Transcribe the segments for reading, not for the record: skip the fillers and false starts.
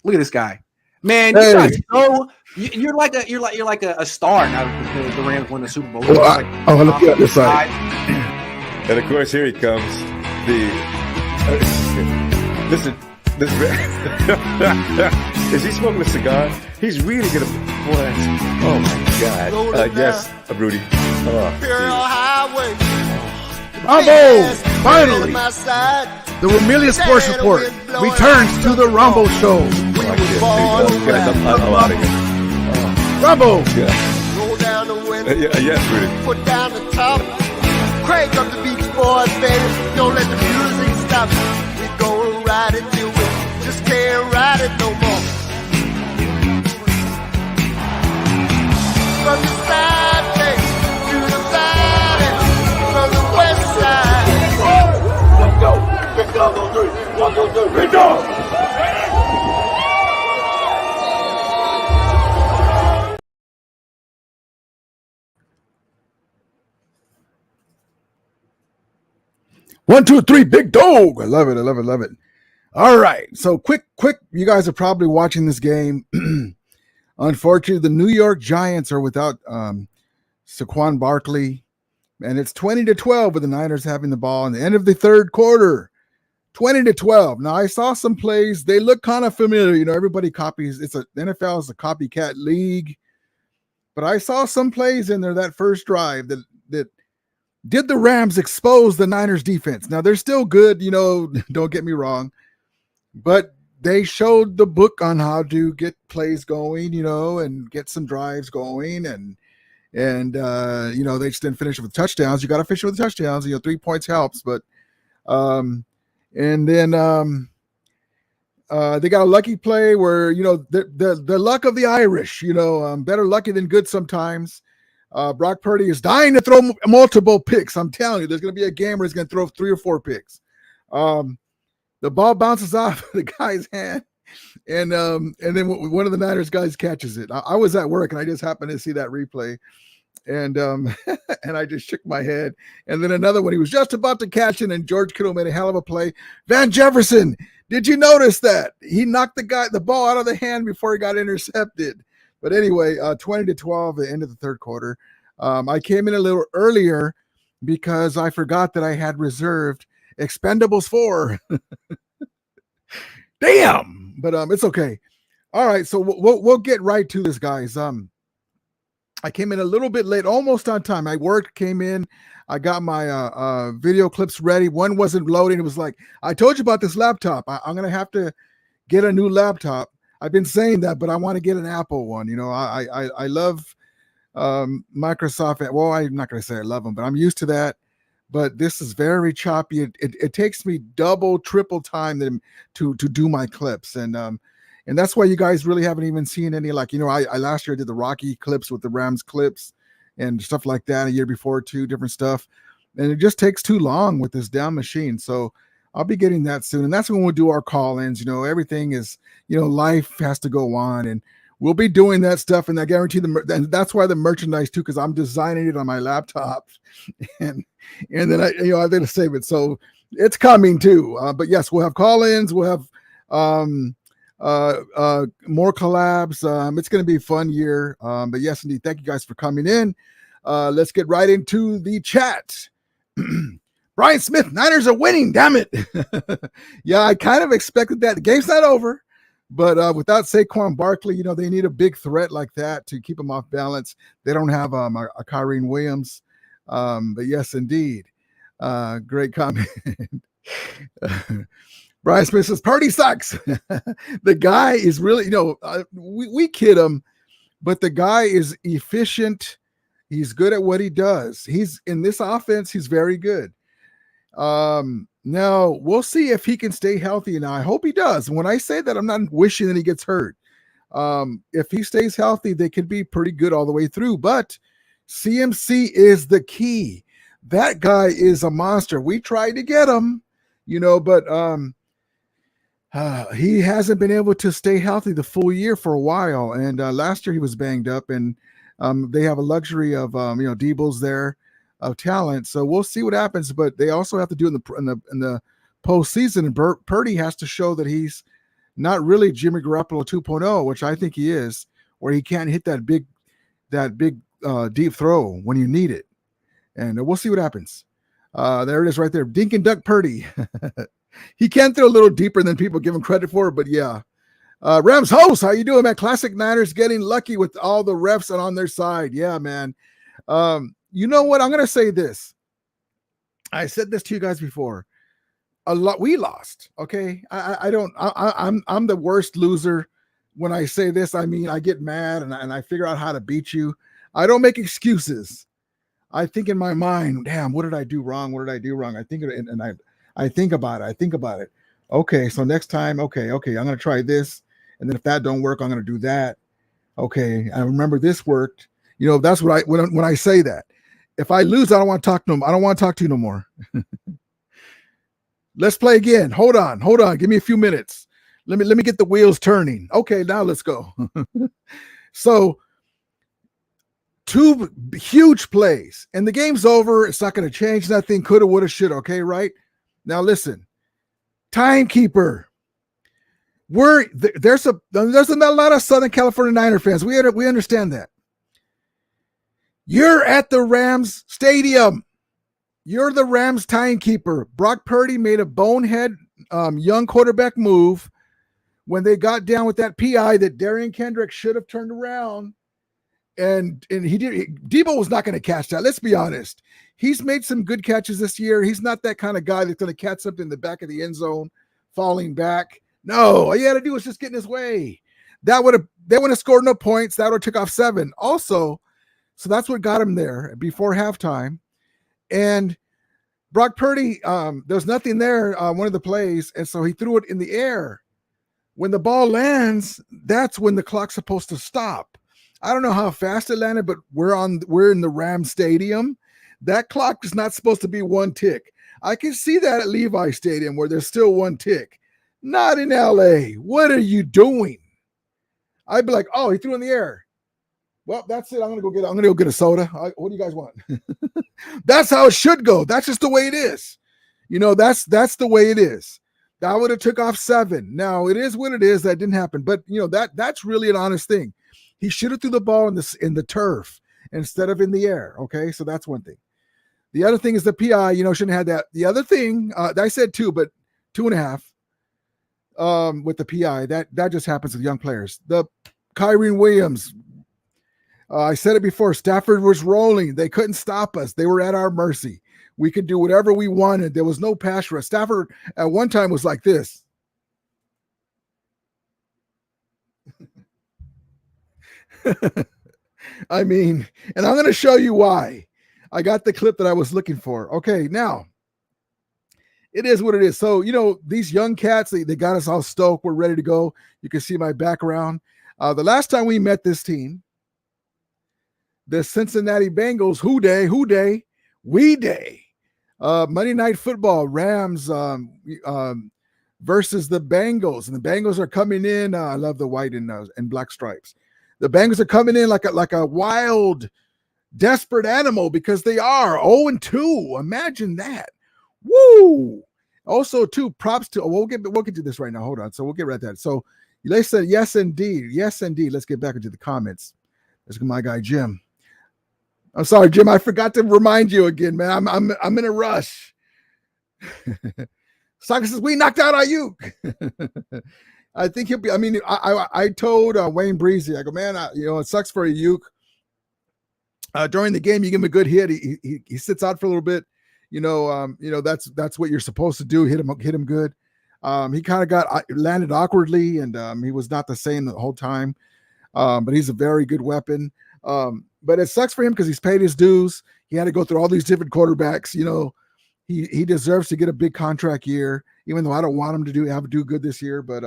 Look at this guy. Man, you Hey. guys know you're like a star now that the Rams won the Super Bowl. Well, let me get this side. And of course, here he comes. Listen, is he smoking a cigar? He's really gonna. What? Oh my God! Yes, Rudy. Rambo, finally, the Ramilius Sports Report returns to the Rambo Show. Rambo. Roll down the window. Yes, Rudy. Put down the top. Crank up the Beach Boys, baby. Don't let the music stop. We gon' ride it till we just can't ride it no more. From the side to the valley, from the west side. Let's go. Big dog on three. 1, 2, 3. Big dog. One, two, three, big dog. I love it. I love it. Love it. All right. So quick. You guys are probably watching this game. Unfortunately, the New York Giants are without Saquon Barkley, and it's 20-12 with the Niners having the ball in the end of the third quarter. 20-12. Now, I saw some plays. They look kind of familiar. You know, everybody copies. NFL is a copycat league. But I saw some plays in there that first drive that did the Rams expose the Niners defense. Now, they're still good, you know, don't get me wrong. But they showed the book on how to get plays going, you know, and get some drives going. And you know, they just didn't finish with touchdowns. You got to finish with touchdowns. You know, 3 points helps. But and then they got a lucky play where, you know, the luck of the Irish, you know, better lucky than good sometimes. Brock Purdy is dying to throw multiple picks. I'm telling you, there's going to be a game where he's going to throw 3 or 4 picks. The ball bounces off the guy's hand, and then one of the Niners guys catches it. I was at work, and I just happened to see that replay, and and I just shook my head. And then another one, he was just about to catch it, and George Kittle made a hell of a play. Van Jefferson, did you notice that? He knocked the ball out of the hand before he got intercepted. But anyway, 20-12 at the end of the third quarter. I came in a little earlier because I forgot that I had reserved Expendables 4. Damn! But it's okay. All right, so we'll get right to this, guys. I came in a little bit late, almost on time. I worked, came in. I got my video clips ready. One wasn't loading. It was like, I told you about this laptop. I'm going to have to get a new laptop. I've been saying that, but I want to get an Apple one. You know, I love Microsoft. Well, I'm not going to say I love them, but I'm used to that. But this is very choppy. It takes me double, triple time to do my clips. And that's why you guys really haven't even seen any, like, you know, I last year did the Rocky clips with the Rams clips and stuff like that. A year before, too, different stuff. And it just takes too long with this damn machine. So I'll be getting that soon. And that's when we'll do our call-ins. You know, everything is, you know, life has to go on. And we'll be doing that stuff. And I guarantee and that's why the merchandise, too, because I'm designing it on my laptop. And then I didn't save it. So it's coming, too. But, yes, we'll have call-ins. We'll have more collabs. It's going to be a fun year. But, yes, indeed, thank you guys for coming in. Let's get right into the chat. Brian Smith, Niners are winning, damn it. Yeah, I kind of expected that. The game's not over, but without Saquon Barkley, you know, they need a big threat like that to keep them off balance. They don't have a Kyren Williams. But yes, indeed. Great comment. Brian Smith says, Purdy sucks. The guy is really, you know, we kid him, but the guy is efficient. He's good at what he does. He's in this offense. He's very good. Now we'll see if he can stay healthy. Now I hope he does. When I say that, I'm not wishing that he gets hurt. If he stays healthy, they could be pretty good all the way through, but CMC is the key. That guy is a monster. We tried to get him, you know, but he hasn't been able to stay healthy the full year for a while. And last year he was banged up, and they have a luxury of you know, Debo's there of talent. So we'll see what happens. But they also have to do in the postseason. And Purdy has to show that he's not really Jimmy Garoppolo 2.0, which I think he is, where he can't hit that big deep throw when you need it. And we'll see what happens. There it is right there. Dink and Duck Purdy. He can throw a little deeper than people give him credit for, but yeah. Rams host, how you doing, man? Classic Niners getting lucky with all the refs on their side. Yeah, man. You know what? I'm going to say this. I said this to you guys before. We lost. Okay. I'm the worst loser. When I say this, I mean, I get mad and I figure out how to beat you. I don't make excuses. I think in my mind, damn, what did I do wrong? What did I do wrong? I think and I think about it. Okay. So next time, okay. I'm going to try this. And then if that don't work, I'm going to do that. Okay. I remember this worked. You know, that's what when I say that. If I lose, I don't want to talk to them. I don't want to talk to you no more. Let's play again. Hold on. Give me a few minutes. Let me get the wheels turning. Okay, now let's go. So 2 huge plays and the game's over. It's not going to change nothing. Coulda, woulda, shoulda. Okay, right? Now listen. Timekeeper. There's not a lot of Southern California Niner fans. We understand that. You're at the Rams stadium. You're the Rams timekeeper. Brock Purdy made a bonehead young quarterback move when they got down with that PI that Darian Kendrick should have turned around. And he did. Debo was not going to catch that. Let's be honest. He's made some good catches this year. He's not that kind of guy that's going to catch something in the back of the end zone, falling back. No, all you had to do was just get in his way. They would have scored no points. That would have took off 7. Also, so that's what got him there before halftime. And Brock Purdy, there's nothing there, one of the plays, and so he threw it in the air. When the ball lands, that's when the clock's supposed to stop. I don't know how fast it landed, but we're in the Rams stadium. That clock is not supposed to be 1 tick. I can see that at Levi Stadium where there's still 1 tick. Not in LA. What are you doing? I'd be like, oh, he threw in the air. Well, that's it. I'm gonna go get a soda. What do you guys want? That's how it should go. That's just the way it is. You know, that's the way it is. That would have took off 7. Now it is what it is. That didn't happen. But you know, that's really an honest thing. He should have threw the ball in the turf instead of in the air. Okay, so that's one thing. The other thing is the PI. You know, shouldn't have had that. The other thing I said 2, but 2.5 with the PI. That just happens with young players. The Kyren Williams. I said it before. Stafford was rolling. They couldn't stop us. They were at our mercy. We could do whatever we wanted. There was no pass rush. Stafford at one time was like this. I mean, and I'm going to show you why. I got the clip that I was looking for. Okay, now it is what it is. So, you know, these young cats, they got us all stoked. We're ready to go. You can see my background. The last time we met this team, the Cincinnati Bengals, we day. Monday Night Football, Rams versus the Bengals, and the Bengals are coming in. I love the white and black stripes. The Bengals are coming in like a wild, desperate animal because they are 0-2. Imagine that. Woo! Also, props to. We'll get to this right now. Hold on. So we'll get right at that. So they said yes, indeed. Let's get back into the comments. Let's go, my guy Jim. I'm sorry, Jim. I forgot to remind you again, man. I'm in a rush. Soccer says we knocked out Ayuk. I think he'll be. I mean, I told Wayne Breezy, I go, man, it sucks for Ayuk. During the game, you give him a good hit. He sits out for a little bit. That's what you're supposed to do. Hit him good. He kind of landed awkwardly, and he was not the same the whole time. But he's a very good weapon. But it sucks for him because he's paid his dues. He had to go through all these different quarterbacks. You know, he deserves to get a big contract year, even though I don't want him to do good this year. But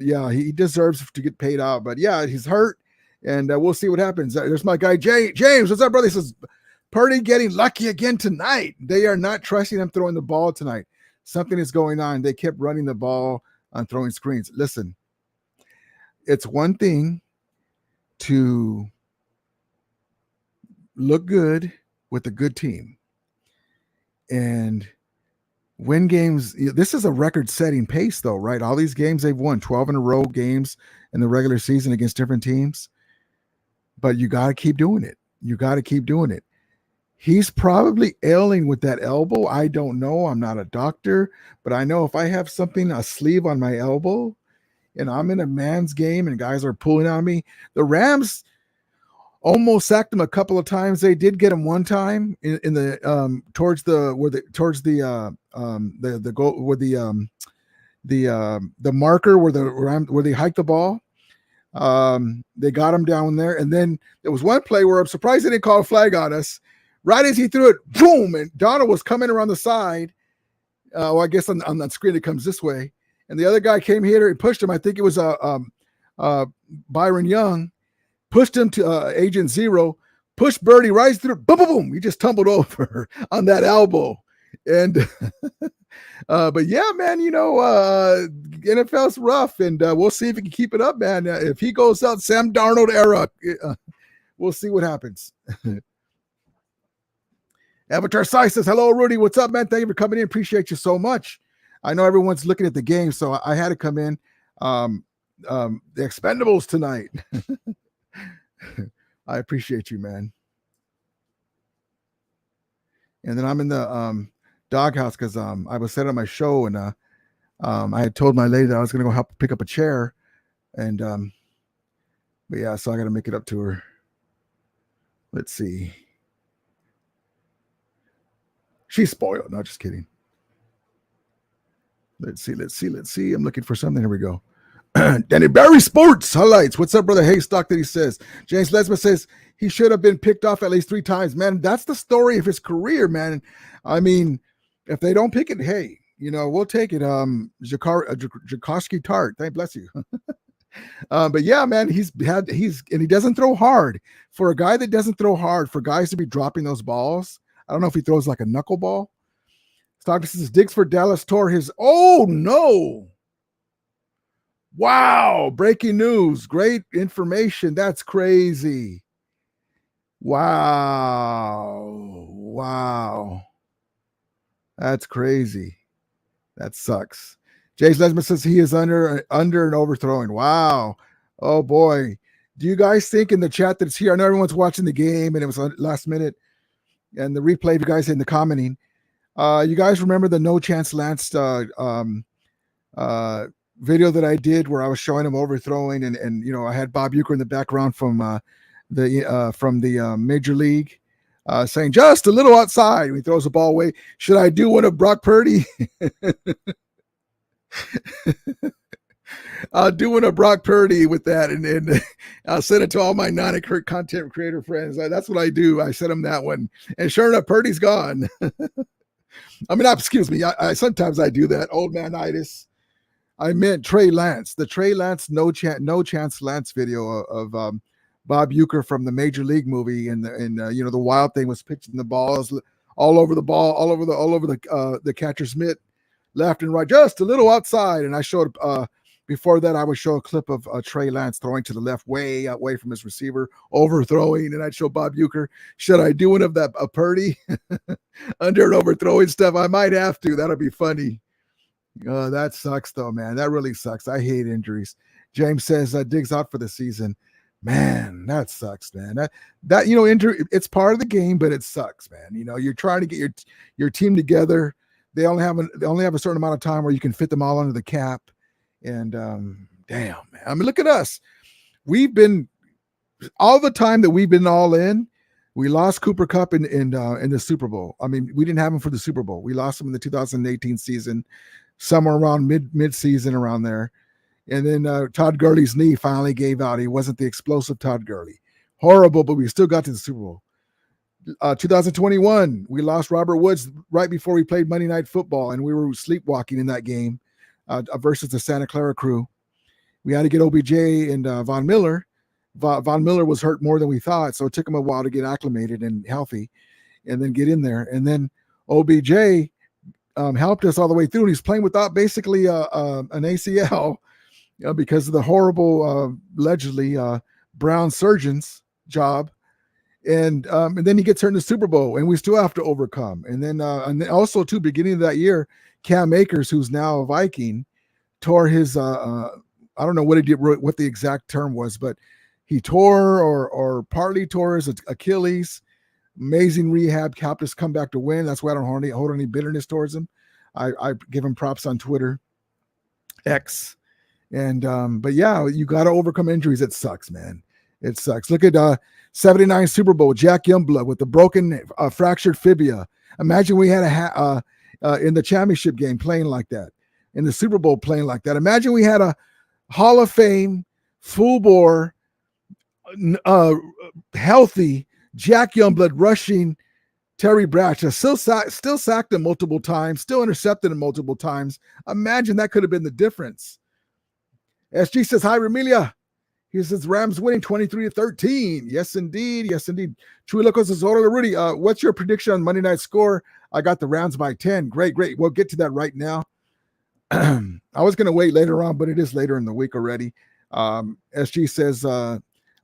yeah, he deserves to get paid out. But yeah, he's hurt, and we'll see what happens. There's my guy James. What's up, brother? He says Purdy getting lucky again tonight. They are not trusting him throwing the ball tonight. Something is going on. They kept running the ball on throwing screens. Listen, it's one thing to look good with a good team. And win games. This is a record-setting pace, though, right? All these games they've won, 12 in a row games in the regular season against different teams. But you got to keep doing it. You got to keep doing it. He's probably ailing with that elbow. I don't know. I'm not a doctor, but I know if I have something, a sleeve on my elbow, and I'm in a man's game and guys are pulling on me, the Rams almost sacked him a couple of times. They did get him one time in the towards the goal where the marker where they hiked the ball. They got him down there, and then there was one play where I'm surprised they didn't call a flag on us. Right as he threw it, boom, and Donald was coming around the side. Well, I guess on that screen it comes this way, and the other guy came here and pushed him. I think it was Byron Young, pushed him to Agent Zero, pushed Birdie right through. Boom, boom, boom. He just tumbled over on that elbow, and but yeah, man, NFL's rough, and we'll see if he can keep it up, man. If he goes out Sam Darnold era, we'll see what happens. Avatar Sai says, hello, Rudy. What's up, man? Thank you for coming in. Appreciate you so much. I know everyone's looking at the game, so I had to come in. The Expendables tonight. I appreciate you, man. And then I'm in the doghouse because I was set on my show, and I had told my lady that I was going to go help pick up a chair. And but yeah, so I got to make it up to her. Let's see. She's spoiled. No, just kidding. Let's see. I'm looking for something. Here we go. Danny Barry Sports highlights. What's up, brother Haystock? That he says. James Lesma says he should have been picked off at least 3 times. Man, that's the story of his career, man. I mean, if they don't pick it, hey, we'll take it. Jakoski Tart. Thank bless you. But yeah, man, he doesn't throw hard. For a guy that doesn't throw hard, for guys to be dropping those balls. I don't know if he throws like a knuckleball. Stockton says Diggs for Dallas tore his. Oh no! Wow! Breaking news. Great information. That's crazy. Wow. That's crazy. That sucks. Jace Lesman says he is under and overthrowing. Wow. Oh boy. Do you guys think in the chat that's here? I know everyone's watching the game and it was last minute. And the replay, if you guys in the commenting, you guys remember the No Chance Lance video that I did where I was showing him overthrowing, and I had Bob Uecker in the background from the Major League saying just a little outside. He throws the ball away. Should I do one of Brock Purdy? I'll do one of Brock Purdy with that, and I'll send it to all my content creator friends. That's what I do. I send them that one, and sure enough, Purdy's gone. I mean, excuse me. I sometimes I do that. Old manitis. I meant Trey Lance. The Trey Lance No Chance Lance video of Bob Uecker from the Major League movie, and the wild thing was pitching the balls all over the catcher's mitt, left and right, just a little outside. And I showed before that I would show a clip of Trey Lance throwing to the left, way away from his receiver, overthrowing, and I'd show Bob Uecker. Should I do one of that Purdy under and overthrowing stuff? I might have to. That'll be funny. That sucks though, man. That really sucks. I hate injuries. James says Diggs out for the season. Man, that sucks, man. That injury, it's part of the game, but it sucks, man. You're trying to get your team together. They only have a certain amount of time where you can fit them all under the cap. And damn, man. I mean, look at us. We've been all the time that we've been all in. We lost Cooper Kupp in the Super Bowl. I mean, we didn't have him for the Super Bowl. We lost him in the 2018 season, somewhere around mid-season around there. And then Todd Gurley's knee finally gave out. He wasn't the explosive Todd Gurley. Horrible, but we still got to the Super Bowl. 2021, we lost Robert Woods right before we played Monday Night Football, and we were sleepwalking in that game versus the Santa Clara Crew. We had to get OBJ and Von Miller. Von Miller was hurt more than we thought, so it took him a while to get acclimated and healthy and then get in there. And then OBJ helped us all the way through, and he's playing without basically an ACL because of the horrible, allegedly, Brown surgeon's job. And then he gets hurt in the Super Bowl, and we still have to overcome. And then also too, beginning of that year, Cam Akers, who's now a Viking, tore his I don't know what he did, what the exact term was, but he tore or partly tore his Achilles. Amazing rehab, helped us come back to win. That's why I don't hold any bitterness towards him. I give him props on Twitter, X, and but yeah, you got to overcome injuries. It sucks, man. It sucks. Look at 79 Super Bowl, Jack Youngblood with the broken, fractured fibia. Imagine we had in the championship game playing like that, in the Super Bowl playing like that. Imagine we had a Hall of Fame, full bore, healthy Jack Youngblood rushing Terry Bradshaw. Still sacked him multiple times, still intercepted him multiple times. Imagine that could have been the difference. SG says, hi, Remilia. He says, Rams winning 23-13. Yes, indeed. Yes, indeed. Chewy Locos says, Hola, Rudy, what's your prediction on Monday night score? I got the Rams by 10. Great. We'll get to that right now. I was going to wait later on, but it is later in the week already. SG says,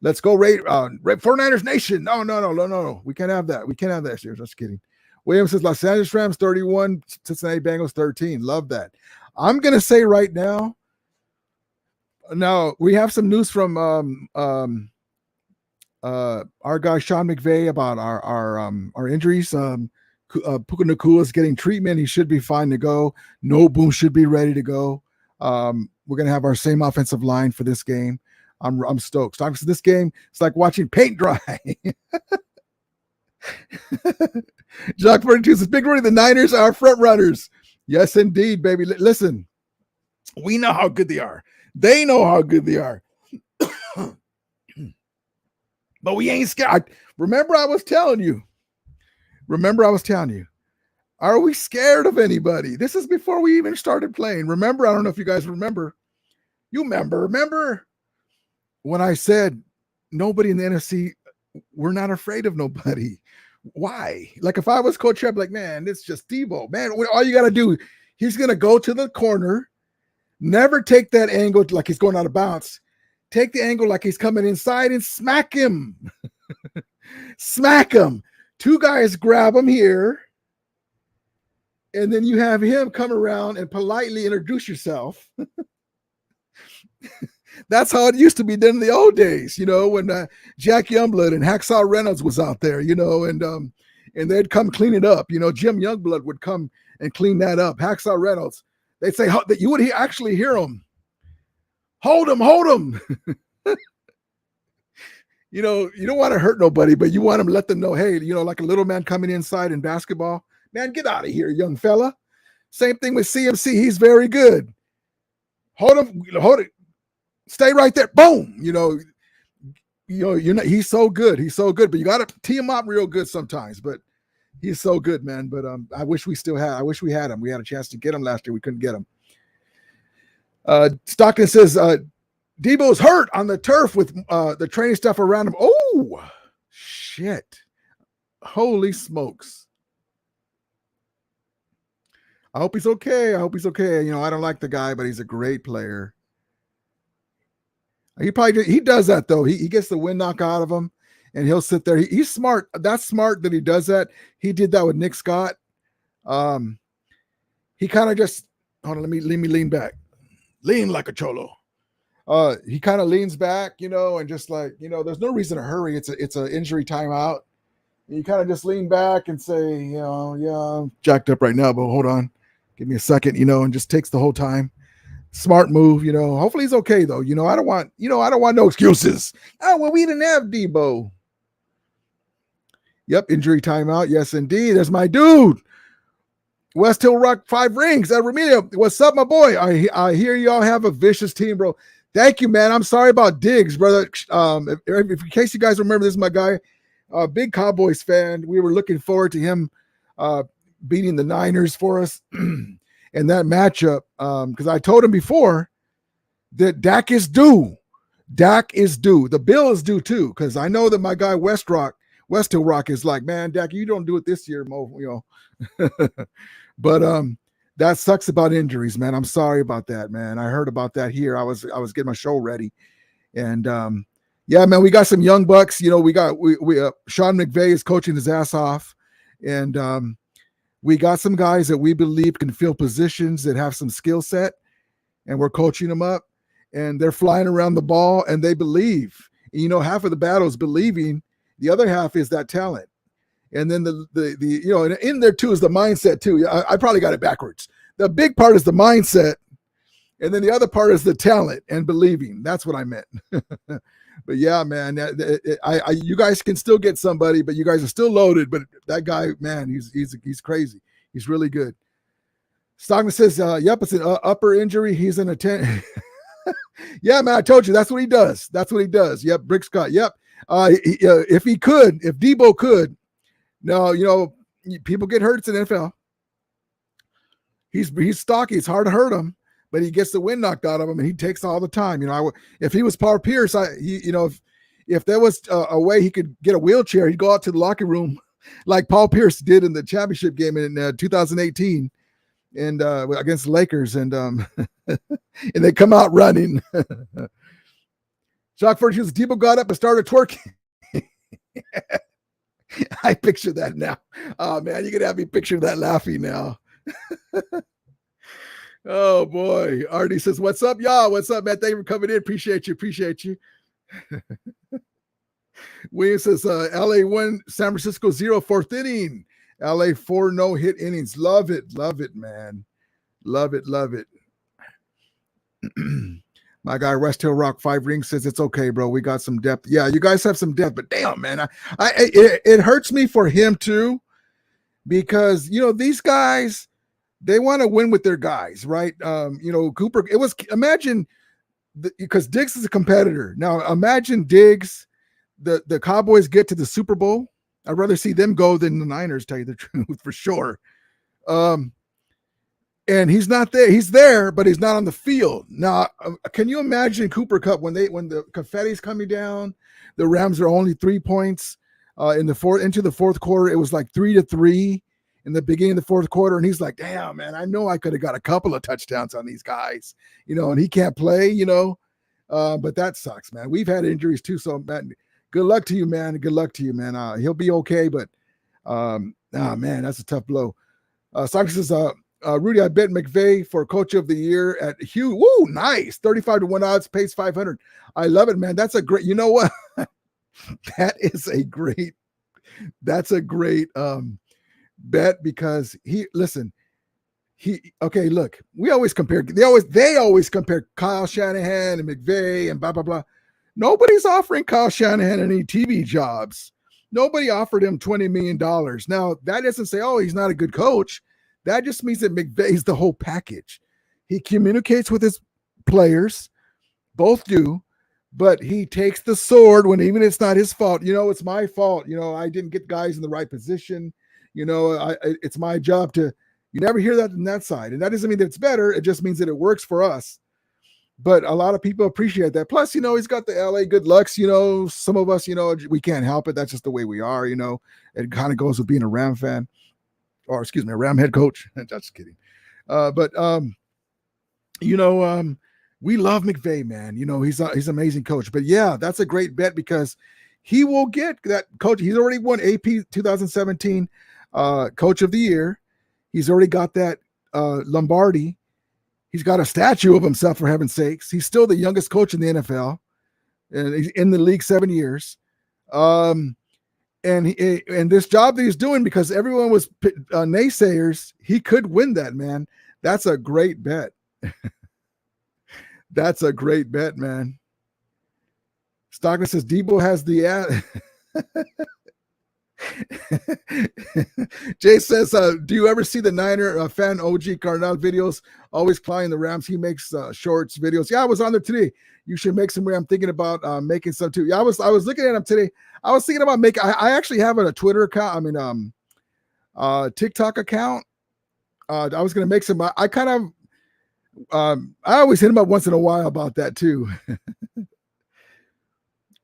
let's go rate 49ers Nation. No. We can't have that. We can't have that. Just kidding. William says, Los Angeles Rams 31, Cincinnati Bengals 13. Love that. I'm going to say right now, we have some news from our guy Sean McVay about our injuries. Puka Nacua is getting treatment. He should be fine to go. No Boom should be ready to go. We're gonna have our same offensive line for this game. I'm stoked. So this game, it's like watching paint dry. Jacques 42 says, Big Rudy, the Niners are front runners. Yes, indeed, baby. Listen, we know how good they are. They know how good they are. But we ain't scared. Remember I was telling you. Are we scared of anybody? This is before we even started playing. Remember, I don't know if you guys remember. You remember when I said nobody in the NFC, we're not afraid of nobody. Why? Like if I was Coach, I'd be like, man, it's just Debo. Man, all you got to do, he's going to go to the corner. Never take that angle like he's going out of bounds. Take the angle like he's coming inside and smack him. Smack him. Two guys grab him here. And then you have him come around and politely introduce yourself. That's how it used to be done in the old days, when Jack Youngblood and Hacksaw Reynolds was out there, and they'd come clean it up. Jim Youngblood would come and clean that up. Hacksaw Reynolds. They'd say that you would actually hear them. Hold him. You don't want to hurt nobody, but you want them to let them know, hey, like a little man coming inside in basketball. Man, get out of here, young fella. Same thing with CMC. He's very good. Hold it. Stay right there. Boom. He's so good. But you got to tee him up real good sometimes. But he's so good, man. But I wish we had him. We had a chance to get him last year. We couldn't get him. Stockton says Debo's hurt on the turf with the training stuff around him. Oh, shit. Holy smokes. I hope he's okay. I don't like the guy, but he's a great player. He does that though. He gets the wind knocked out of him, and he'll sit there. He's smart. That's smart that he does that. He did that with Nick Scott. He kind of just hold on. Let me lean back. Lean like a cholo. He kind of leans back, and just like there's no reason to hurry. It's an injury timeout. You kind of just lean back and say, yeah, I'm jacked up right now, but hold on, give me a second, and just takes the whole time. Smart move, Hopefully he's okay though. I don't want no excuses. Oh, well, we didn't have Debo. Yep, injury timeout. Yes, indeed. That's my dude. West Hill Rock 5 rings. Remilio, what's up, my boy? I hear y'all have a vicious team, bro. Thank you, man. I'm sorry about Diggs, brother. If in case you guys remember, this is my guy, big Cowboys fan. We were looking forward to him beating the Niners for us. In that matchup, because I told him before that Dak is due. The bill is due too, because I know that my guy West Hill Rock is like, man, Dak, you don't do it this year, Mo. But that sucks about injuries, man. I'm sorry about that, man. I heard about that here. I was getting my show ready, and Yeah, man, we got some young bucks. You know, we Sean McVay is coaching his ass off, and we got some guys that we believe can fill positions that have some skill set, and we're coaching them up, and they're flying around the ball, and they believe. You know, half of the battle is believing, the other half is that talent, and then the you know, and in there too is the mindset too. I probably got it backwards. The big part is the mindset, and then the other part is the talent and believing. That's what I meant. But yeah, man, you guys can still get somebody, but you guys are still loaded. But that guy, man, he's crazy. He's really good. Stockman says, yep, it's an upper injury. He's in a 10. Yeah, man, I told you that's what he does. That's what he does. Yep, Brick Scott. Yep. If he could, if Debo could, no, you know, people get hurt in the NFL. He's stocky. It's hard to hurt him, but he gets the wind knocked out of him, and he takes all the time. You know, if he was Paul Pierce, if there was a way he could get a wheelchair, he'd go out to the locker room like Paul Pierce did in the championship game in 2018 and against the Lakers, and and they come out running. Shock for shoes. Debo got up and started twerking. I picture that now. Oh man, you can have me picture that laughing now. Oh boy. Artie says, what's up, y'all? What's up, man? Thank you for coming in. Appreciate you. William says, LA 1, San Francisco 0, 4th inning. LA 4 no-hit innings. Love it, man. Love it. My guy West Hill Rock 5 Rings says it's okay, bro. We got some depth. Yeah, you guys have some depth, but damn, man, it hurts me for him too, because you know these guys, they want to win with their guys, right? You know, Cooper. Imagine because Diggs is a competitor. Now imagine Diggs, the Cowboys get to the Super Bowl. I'd rather see them go than the Niners. Tell you the truth, for sure. And he's not there. He's there, but he's not on the field. Now, can you imagine Cooper Kupp when the confetti's coming down? The Rams are only 3 points into the fourth quarter. It was like 3-3 in the beginning of the fourth quarter, and he's like, "Damn, man, I know I could have got a couple of touchdowns on these guys, you know." And he can't play, you know. But that sucks, man. We've had injuries too, so man, good luck to you, man. Good luck to you, man. He'll be okay, but man, that's a tough blow. Socks says, Rudy, I bet McVay for Coach of the Year at Hugh. Woo, nice. 35-1 odds, pays 500. I love it, man. That's a great, you know what? That's a great bet, because look, they always compare Kyle Shanahan and McVay and blah, blah, blah. Nobody's offering Kyle Shanahan any TV jobs. Nobody offered him $20 million. Now, that doesn't say, oh, he's not a good coach. That just means that McVay's the whole package. He communicates with his players, both do, but he takes the sword when even it's not his fault. You know, it's my fault. You know, I didn't get guys in the right position. You know, it's my job to. You never hear that on that side, and that doesn't mean that it's better. It just means that it works for us. But a lot of people appreciate that. Plus, you know, he's got the LA good lucks. You know, some of us, you know, we can't help it. That's just the way we are. You know, it kind of goes with being a Ram fan. Or excuse me, a Ram head coach. Just kidding. You know, we love McVay, man. You know, he's an amazing coach. But yeah, that's a great bet, because he will get that coach. He's already won AP 2017 Coach of the Year. He's already got that Lombardi. He's got a statue of himself, for heaven's sakes. He's still the youngest coach in the NFL, and he's in the league 7 years. And this job that he's doing, because everyone was naysayers, he could win that, man. That's a great bet. That's a great bet, man. Stockton says Debo has the Jay says, do you ever see the Niner fan OG Carnal videos? Always crying the Rams. He makes shorts videos. Yeah, I was on there today. You should make some. I'm thinking about making some too. Yeah, I was looking at him today. I was thinking about making. I actually have a Twitter account. I mean, TikTok account. I was gonna make some. I kind of. I always hit him up once in a while about that too.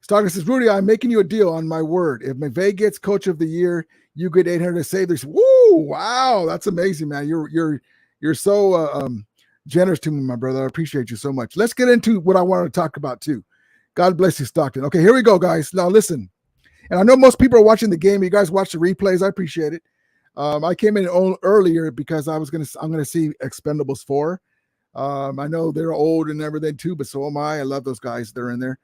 Stockton says, Rudy, I'm making you a deal on my word. If McVay gets Coach of the Year, you get 800 to save this. Woo! Wow, that's amazing, man. You're so generous to me, my brother. I appreciate you so much. Let's get into what I wanted to talk about too, God bless you, Stockton. Okay, here we go, guys. Now listen, and I know most people are watching the game. You guys watch the replays. I appreciate it. I came in earlier because I'm gonna see Expendables 4. I know they're old and everything too, but so am I. I love those guys. They're in there.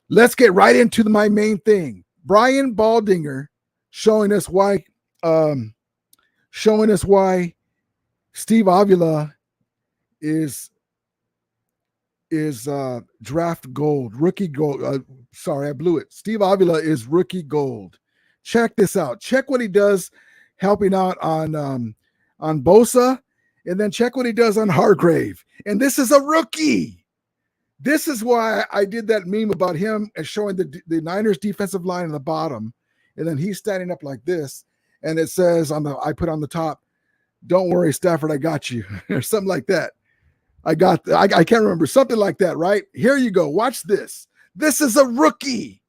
Let's get right into my main thing. Brian Baldinger showing us why Steve Avila is draft gold, rookie gold. Sorry, I blew it. Steve Avila is rookie gold. Check this out. Check what he does helping out on Bosa, and then check what he does on Hargrave. And this is a rookie. This is why I did that meme about him and showing the Niners defensive line on the bottom, and then he's standing up like this, and it says I put on the top, "Don't worry, Stafford, I got you," or something like that. I can't remember, something like that, right? Here you go. Watch this. This is a rookie.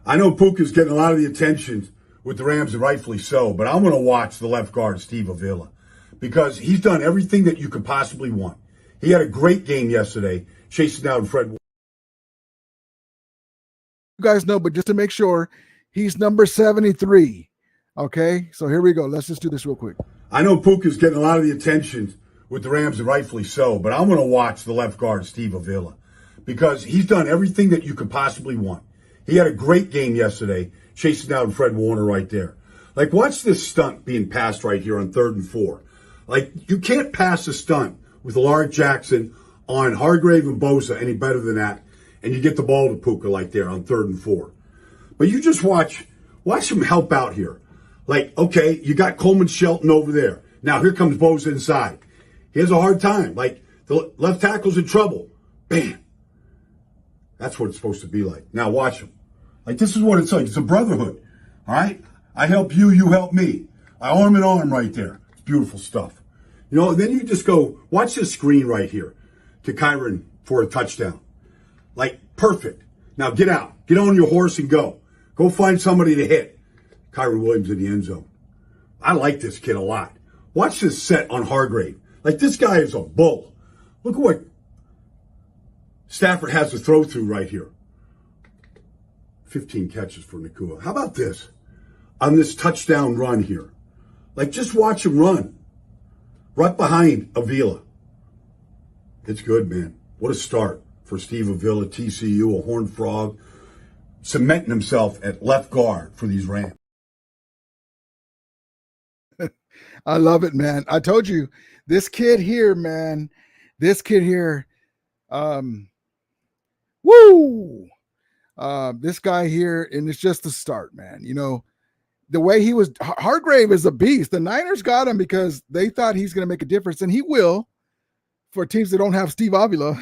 I know Puka's getting a lot of the attention with the Rams, and rightfully so, but I'm going to watch the left guard, Steve Avila, because he's done everything that you could possibly want. He had a great game yesterday, chasing down Fred. You guys know, but just to make sure, he's number 73. Okay, so here we go. Let's just do this real quick. I know Puka's getting a lot of the attention with the Rams, and rightfully so, but I'm going to watch the left guard, Steve Avila, because he's done everything that you could possibly want. He had a great game yesterday, chasing down Fred Warner right there. Like, watch this stunt being passed right here on 3rd and 4. Like, you can't pass a stunt with Lamar Jackson on Hargrave and Bosa any better than that, and you get the ball to Puka like there on 3rd and 4. But you just watch him help out here. Like, okay, you got Coleman Shelton over there. Now here comes Bosa inside. He has a hard time. Like, the left tackle's in trouble. Bam. That's what it's supposed to be like. Now watch him. Like, this is what it's like. It's a brotherhood. All right? I help you, you help me. I arm in arm right there. It's beautiful stuff. You know, then you just go, watch this screen right here to Kyron for a touchdown. Like, perfect. Now get out. Get on your horse and go. Go find somebody to hit. Kyron Williams in the end zone. I like this kid a lot. Watch this set on Hargrave. Like, this guy is a bull. Look at what Stafford has to throw through right here. 15 catches for Nakua. How about this? On this touchdown run here. Like, just watch him run. Right behind Avila. It's good, man. What a start for Steve Avila, TCU, a Horned Frog, cementing himself at left guard for these Rams. I love it, man. I told you, this kid here, man, this guy here, and it's just the start, man. You know, the way he was, Hargrave is a beast. The Niners got him because they thought he's going to make a difference, and he will for teams that don't have Steve Avila.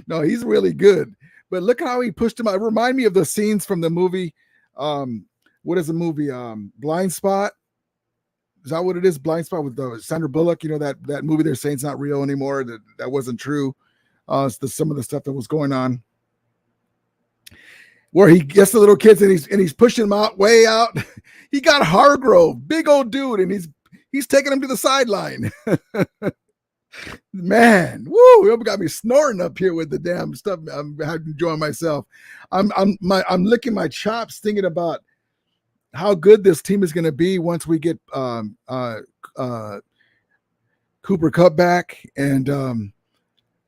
No, he's really good. But look how he pushed him out. It reminded me of the scenes from the movie. What is the movie? Blind Spot. Is that what it is? Blind Spot with Sandra Bullock. You know, that movie they're saying it's not real anymore. That wasn't true. It's some of the stuff that was going on, where he gets the little kids and he's pushing them out, way out. He got Hargrove, big old dude, and he's taking him to the sideline. Man, woo! You got me snoring up here with the damn stuff. I'm enjoying myself. I'm licking my chops thinking about how good this team is going to be once we get Cooper Kupp back. And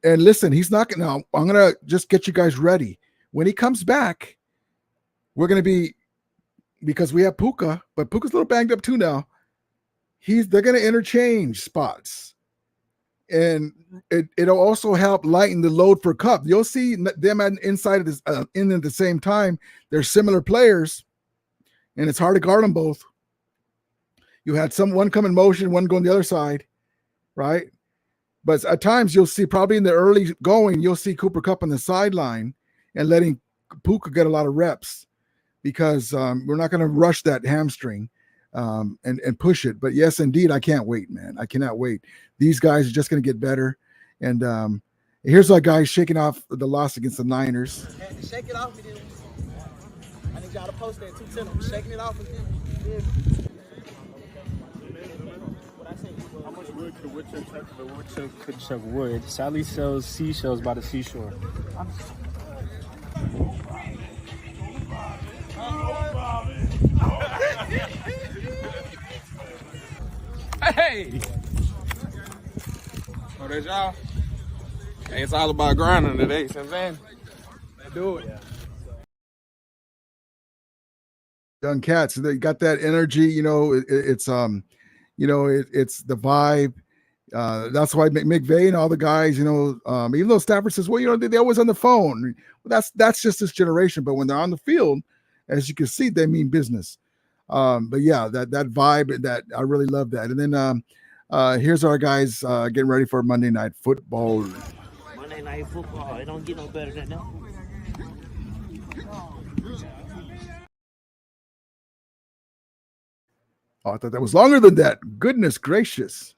listen, he's not going to. I'm going to just get you guys ready. When he comes back, we're going to be, because we have Puka, but Puka's a little banged up too now. They're going to interchange spots, and it'll also help lighten the load for Kupp. You'll see them inside of this in at the same time. They're similar players, and it's hard to guard them both. You had one come in motion, one go on the other side, right? But at times you'll see, probably in the early going, you'll see Cooper Kupp on the sideline and letting Puka get a lot of reps, because we're not going to rush that hamstring and push it. But yes, indeed, I can't wait, man. I cannot wait. These guys are just going to get better. And here's our guy shaking off the loss against the Niners. Shake it off. I need y'all to post that 210. I'm shaking it off again. What I say? How much wood could a woodchuck chuck wood? Sally sells seashells by the seashore. Hey! Oh, that's y'all? Hey, it's all about grinding today, you know what I'm saying? Let's do it. Young cats, they got that energy. It's it's the vibe. That's why McVay and all the guys, even though Stafford says, well, they're always on the phone. Well, that's just this generation. But when they're on the field, as you can see, they mean business. But yeah, that vibe, that I really love that. And then here's our guys getting ready for Monday Night Football. Monday Night Football. It don't get no better than that. Oh, I thought that was longer than that. Goodness gracious.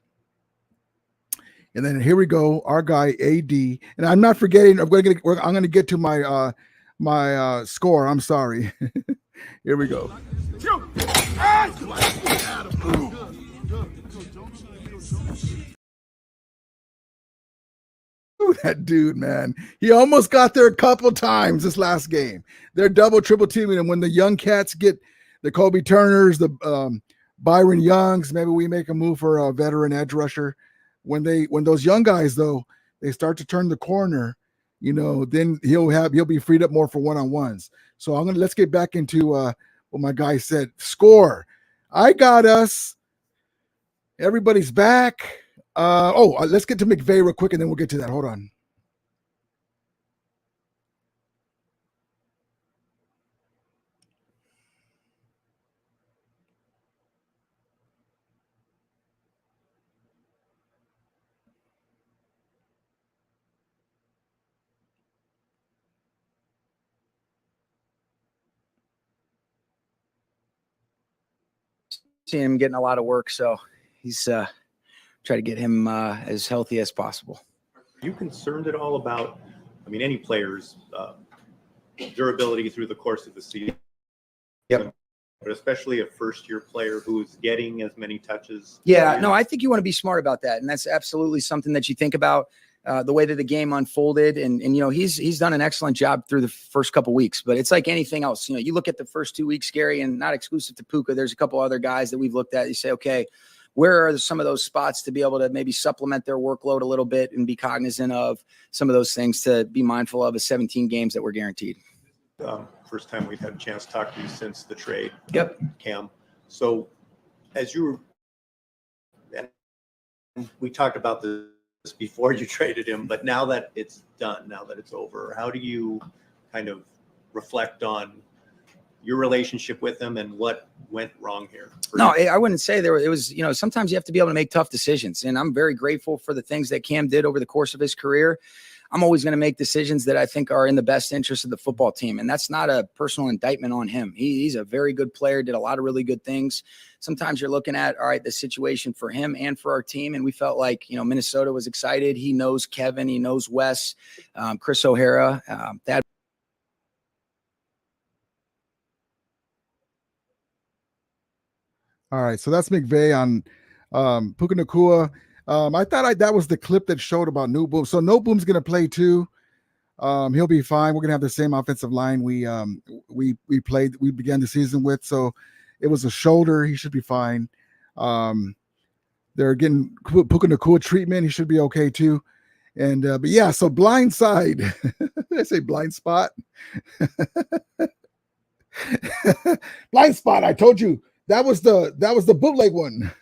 And then here we go, our guy AD. And I'm not forgetting, I'm going to get to my my score. I'm sorry. Here we go. Ooh, that dude, man. He almost got there a couple times this last game. They're double, triple teaming. And when the young cats get the Kobe Turners, the Byron Youngs, maybe we make a move for a veteran edge rusher. When those young guys, though, they start to turn the corner, then he'll be freed up more for one-on-ones. So let's get back into what my guy said. Score. I got us. Everybody's back. Let's get to McVay real quick, and then we'll get to that. Hold on. Seeing him getting a lot of work, so he's try to get him as healthy as possible. Are you concerned at all about, any player's durability through the course of the season? Yep. But especially a first-year player who's getting as many touches. Yeah, no, I think you want to be smart about that, and that's absolutely something that you think about. The way that the game unfolded, and he's done an excellent job through the first couple weeks. But it's like anything else. You look at the first 2 weeks, Gary, and not exclusive to Puka. There's a couple other guys that we've looked at. You say, okay, where are some of those spots to be able to maybe supplement their workload a little bit and be cognizant of some of those things to be mindful of as 17 games that we're guaranteed. First time we've had a chance to talk to you since the trade. Yep. Cam. So as you were, we talked about this before you traded him, but now that it's done, now that it's over, how do you kind of reflect on your relationship with him and what went wrong here? No, I wouldn't say there. It was, sometimes you have to be able to make tough decisions. And I'm very grateful for the things that Cam did over the course of his career. I'm always going to make decisions that I think are in the best interest of the football team. And that's not a personal indictment on him. He's a very good player, did a lot of really good things. Sometimes you're looking at, all right, the situation for him and for our team. And we felt like, Minnesota was excited. He knows Kevin, he knows Wes, Chris O'Hara, that. All right, so that's McVay on Puka Nacua. I thought that was the clip that showed about No Boom. So No Boom's going to play too. He'll be fine. We're going to have the same offensive line we began the season with. So it was a shoulder. He should be fine. They're getting Puka Nacua treatment. He should be okay too. And but yeah, so blind side. Did I say blind spot? Blind spot. I told you. That was the bootleg one.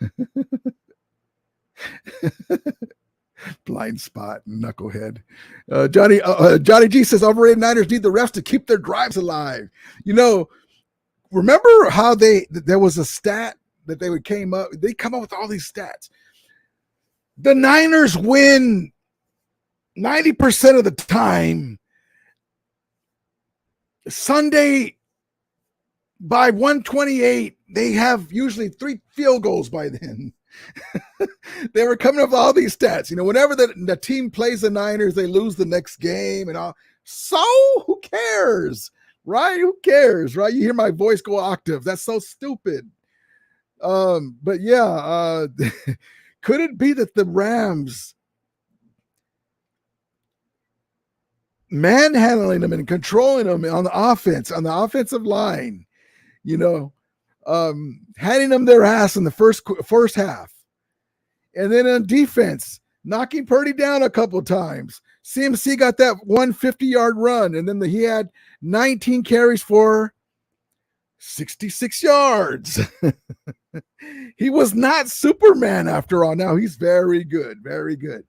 Blind spot, knucklehead. Johnny G says overrated Niners need the refs to keep their drives alive. Remember how there was a stat that they come up with all these stats. The Niners win 90% of the time. Sunday by 128, they have usually 3 field goals by then. They were coming up with all these stats. Whenever the team plays the Niners, they lose the next game and all. So who cares, right? Who cares, right? You hear my voice go octave. That's so stupid. But yeah, Could it be that the Rams manhandling them and controlling them on the offensive line, handing them their ass in the first half, and then on defense, knocking Purdy down a couple of times. CMC got that 150-yard run, and then he had 19 carries for 66 yards. He was not Superman after all. Now he's very good, very good.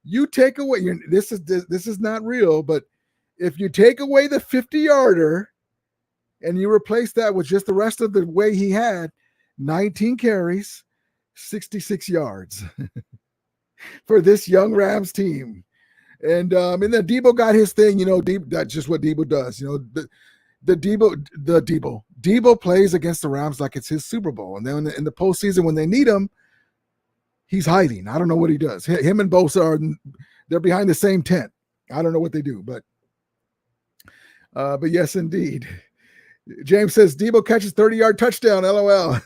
You take away this is not real, but if you take away the 50-yarder and you replace that with just the rest of the way he had, 19 carries, 66 yards for this young Rams team. And then Debo got his thing, that's just what Debo does. Debo plays against the Rams like it's his Super Bowl. And then in the postseason, when they need him, he's hiding. I don't know what he does. Him and Bosa they're behind the same tent. I don't know what they do, but yes, indeed. James says Debo catches 30-yard touchdown. LOL.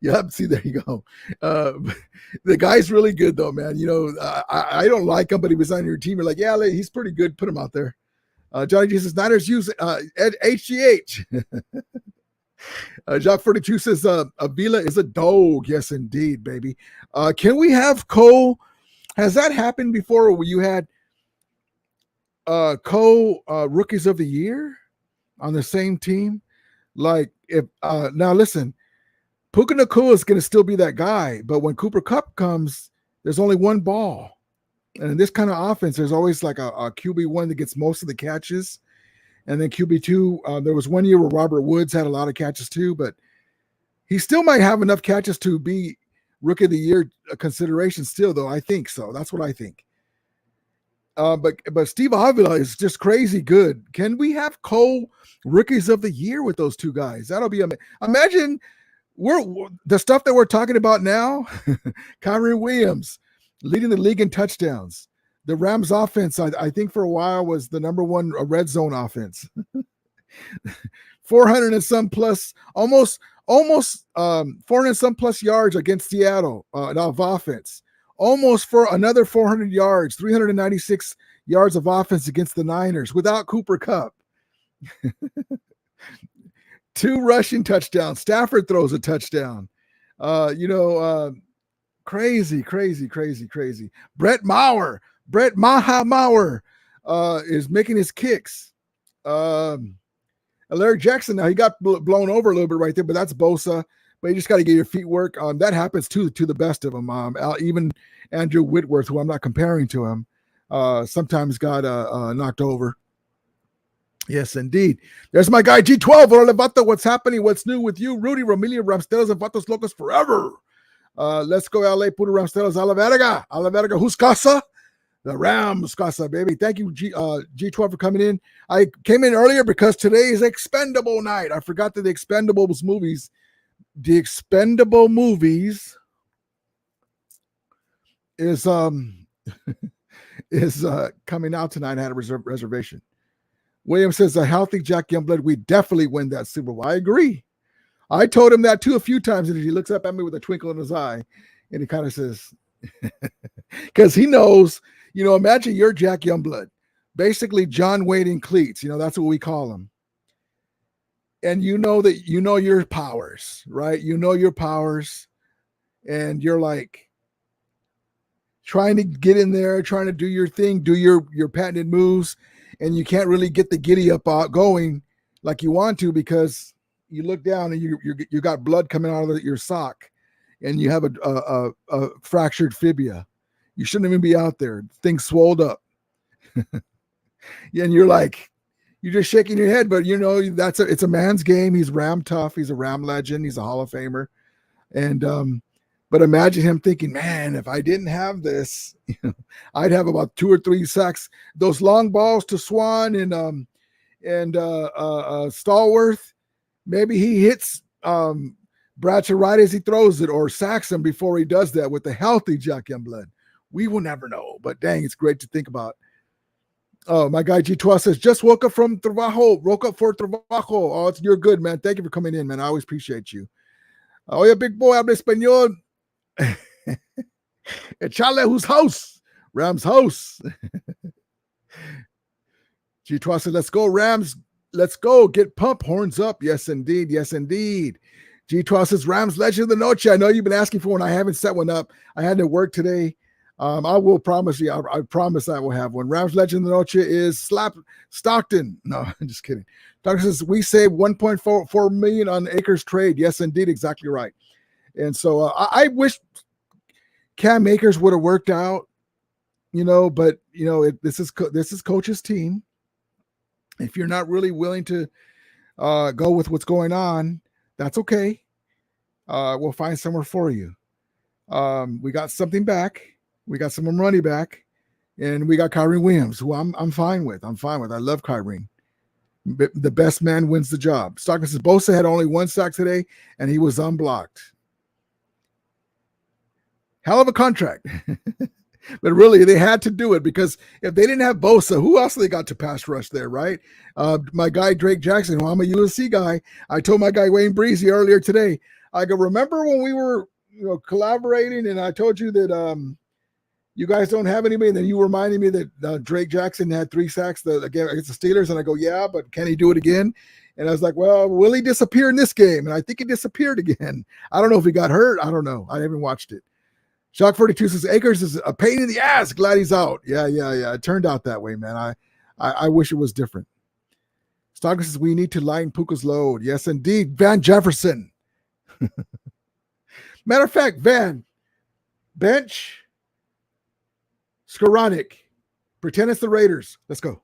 Yep. See, there you go. The guy's really good though, man. I don't like him, but he was on your team. You're like, yeah, he's pretty good. Put him out there. Johnny G says Niners use HGH. Jacques 42 says Avila is a dog. Yes, indeed, baby. Can we have Cole? Has that happened before where you had Cole rookies of the year on the same team? Like if now listen, Puka Nacua is going to still be that guy, but when Cooper Kupp comes, there's only one ball. And in this kind of offense, there's always like a QB1 that gets most of the catches. And then QB2, there was one year where Robert Woods had a lot of catches too, but he still might have enough catches to be Rookie of the Year consideration still, though. I think so. That's what I think. But Steve Avila is just crazy good. Can we have Cole Rookies of the Year with those two guys? That'll be imagine the stuff that we're talking about now. Kyrie Williams leading the league in touchdowns. The Rams offense, I think for a while was the number one red zone offense. 400 and some plus, almost 400 and some plus yards against Seattle of offense. Almost for another 400 yards, 396 yards of offense against the Niners without Cooper Kupp. 2 rushing touchdowns. Stafford throws a touchdown. Crazy. Brett Maher is making his kicks. Larry Jackson, now he got blown over a little bit right there, but that's Bosa. But you just got to get your feet work. That happens to the best of them. Even Andrew Whitworth, who I'm not comparing to him, sometimes got knocked over. Yes, indeed. There's my guy G12. Hola, Vato. What's happening? What's new with you? Rudy Romilio Ramstelos and Vatos Locos forever. Let's go, LA. Puro Ramstelos. A la verga. Who's casa? The Rams casa, baby. Thank you, G12, for coming in. I came in earlier because today is Expendable night. I forgot that the Expendable movies is coming out tonight. I had a reservation. William says a healthy Jack Youngblood, we definitely win that Super Bowl. I agree. I told him that too a few times, and he looks up at me with a twinkle in his eye, and he kind of says, because he knows, imagine you're Jack Youngblood, basically John Wayne in cleats. That's what we call him. And that your powers, right? Your powers, and you're like trying to get in there, trying to do your thing, do your patented moves, and you can't really get the giddy up going like you want to because you look down and you got blood coming out of your sock, and you have a fractured fibia. You shouldn't even be out there. Things swelled up, and you're just shaking your head. But it's a man's game. He's Ram tough. He's a Ram legend. He's a Hall of Famer, and but imagine him thinking, man, if I didn't have this, I'd have about 2 or 3 sacks. Those long balls to Swan and Stallworth. Maybe he hits Bradshaw right as he throws it, or sacks him before he does that with the healthy Jack Youngblood. We will never know, but dang, it's great to think about. Oh, my guy G12 says, just woke up from trabajo. Woke up for trabajo. Oh, you're good, man. Thank you for coming in, man. I always appreciate you. Oh, yeah, big boy, habla español. Echale, whose house? Rams house. G12 said, let's go, Rams. Let's go. Get pumped. Horns up. Yes, indeed. Yes, indeed. G12 says, Rams legend of the noche. I know you've been asking for one. I haven't set one up. I had to work today. I will promise you. I promise I will have one. Rams legend of the noche is Stockton. No, I'm just kidding. Doctor says, we saved $1.4 million on Akers trade. Yes, indeed. Exactly right. And so I wish Cam Akers would have worked out, but this is coach's team. If you're not really willing to go with what's going on, that's okay. We'll find somewhere for you. We got something back. We got some money back, and we got Kyrie Williams, who I'm fine with. I love Kyrie. The best man wins the job. Stockton says Bosa had only 1 sack today, and he was unblocked. Hell of a contract. But really, they had to do it because if they didn't have Bosa, who else they got to pass rush there, right? My guy, Drake Jackson, who I'm a USC guy, I told my guy, Wayne Breezy, earlier today, I go, remember when we were collaborating and I told you that you guys don't have anybody, and then you reminded me that Drake Jackson had 3 sacks again against the Steelers, and I go, yeah, but can he do it again? And I was like, well, will he disappear in this game? And I think he disappeared again. I don't know if he got hurt. I don't know. I haven't watched it. Shock 42 says Akers is a pain in the ass. Glad he's out. Yeah. It turned out that way, man. I wish it was different. Stockton says we need to lighten Puka's load. Yes, indeed. Van Jefferson. Matter of fact, Van, bench, Skoranek. Pretend it's the Raiders. Let's go.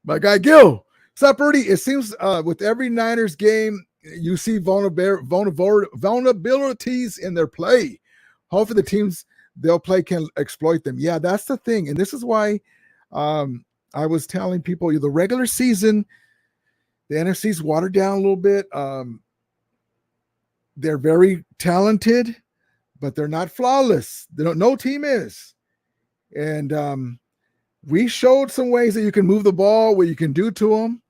My guy Gil. What's up, Rudy? It seems with every Niners game, you see vulnerabilities in their play. Hopefully the teams they'll play can exploit them. Yeah, that's the thing. And this is why I was telling people the regular season, the NFC's watered down a little bit. They're very talented, but they're not flawless. No team is. And we showed some ways that you can move the ball, what you can do to them.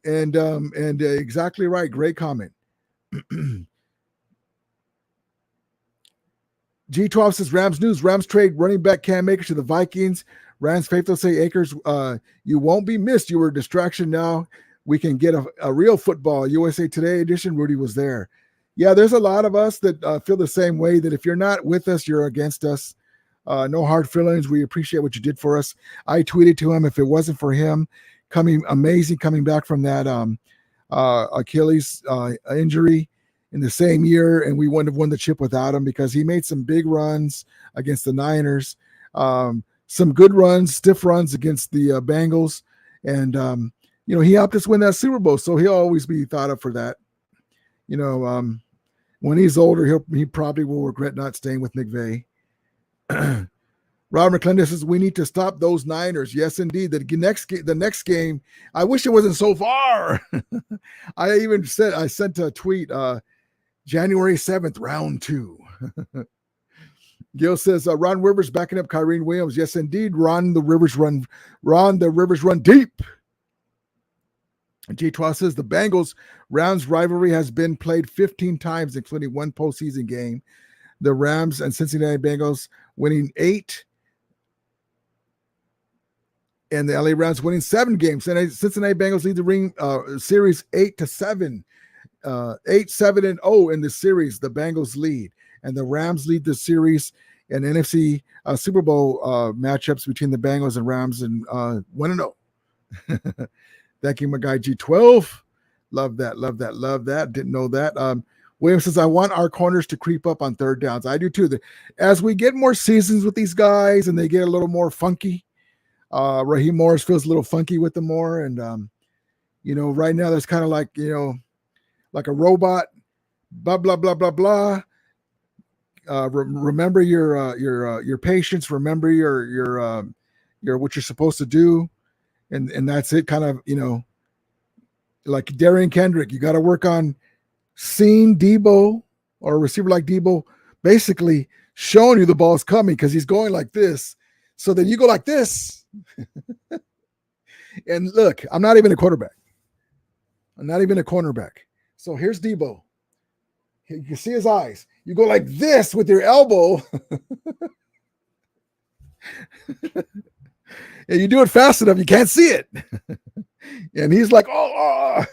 Exactly right. Great comment. G12 says Rams news. Rams trade running back Cam Akers to the Vikings. Rams faithful say Akers, you won't be missed. You were a distraction. Now we can get a real football. USA Today edition. Rudy was there. Yeah, there's a lot of us that feel the same way, that if you're not with us, you're against us. No hard feelings. We appreciate what you did for us. I tweeted to him, if it wasn't for him coming back from that Achilles injury in the same year, and we wouldn't have won the chip without him, because he made some big runs against the Niners, some good runs, stiff runs against the Bengals, and he helped us win that Super Bowl, so he'll always be thought of for that. When he's older, he probably will regret not staying with McVay. Rob McClendon says we need to stop those Niners. Yes, indeed. The next game, I wish it wasn't so far. I sent a tweet, January 7th, round 2. Gil says Ron Rivers backing up Kyrie Williams. Yes, indeed. Ron the Rivers run deep. G12 says the Bengals Rams rivalry has been played 15 times, including 1 postseason game. The Rams and Cincinnati Bengals winning 8, and the LA Rams winning 7 games. And Cincinnati Bengals lead the series 8-7, 8-7-0 in the series. The Bengals lead, and the Rams lead the series in NFC Super Bowl matchups between the Bengals and Rams, and 1-0. Thank you, my guy G12. Love that. Didn't know that. William says, I want our corners to creep up on third downs. I do too. As we get more seasons with these guys and they get a little more funky, Raheem Morris feels a little funky with them more. And, right now there's kind of like, like a robot, blah, blah, blah, blah, blah. Remember your patience. Remember your what you're supposed to do. And that's it, kind of, like Darian Kendrick. You got to work on seeing Debo, or a receiver like Debo, basically showing you the ball's coming, because he's going like this. So then you go like this. And look, I'm not even a quarterback. So here's Debo. You can see his eyes. You go like this with your elbow. And you do it fast enough, you can't see it. And he's like, oh.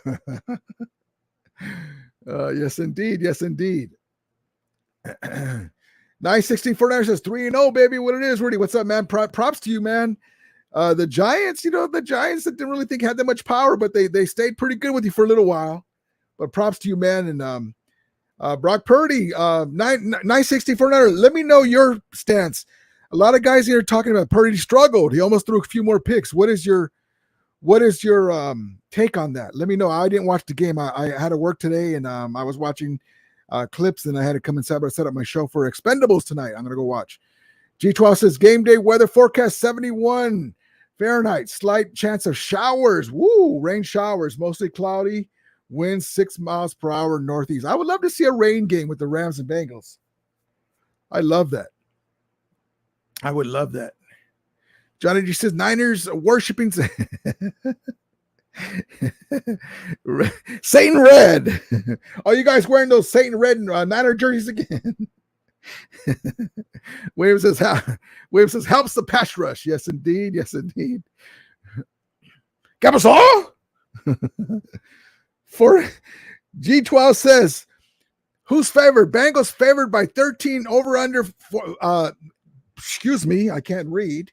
Yes, indeed. Yes, indeed. 91649 says 3-0, baby. What it is, Rudy? What's up, man? Props to you, man. The Giants, the Giants that didn't really think had that much power, but they stayed pretty good with you for a little while. But props to you, man. And Brock Purdy, 964. Let me know your stance. A lot of guys here talking about Purdy struggled. He almost threw a few more picks. What is your take on that? Let me know. I didn't watch the game. I had to work today, and I was watching clips, and I had to come inside. But I set up my show for Expendables tonight. I'm gonna go watch. G12 says game day weather forecast 71 Fahrenheit. Slight chance of showers. Woo! Rain showers. Mostly cloudy. Winds 6 miles per hour northeast. I would love to see a rain game with the Rams and Bengals. I love that. I would love that. Johnny G says Niners worshiping Satan Red. Are you guys wearing those Satan Red Niner jerseys again? Williams says helps the pass rush. Yes, indeed. Yes, indeed. Capasol? For G12 says, who's favored? Bengals favored by 13 over under. Excuse me, I can't read.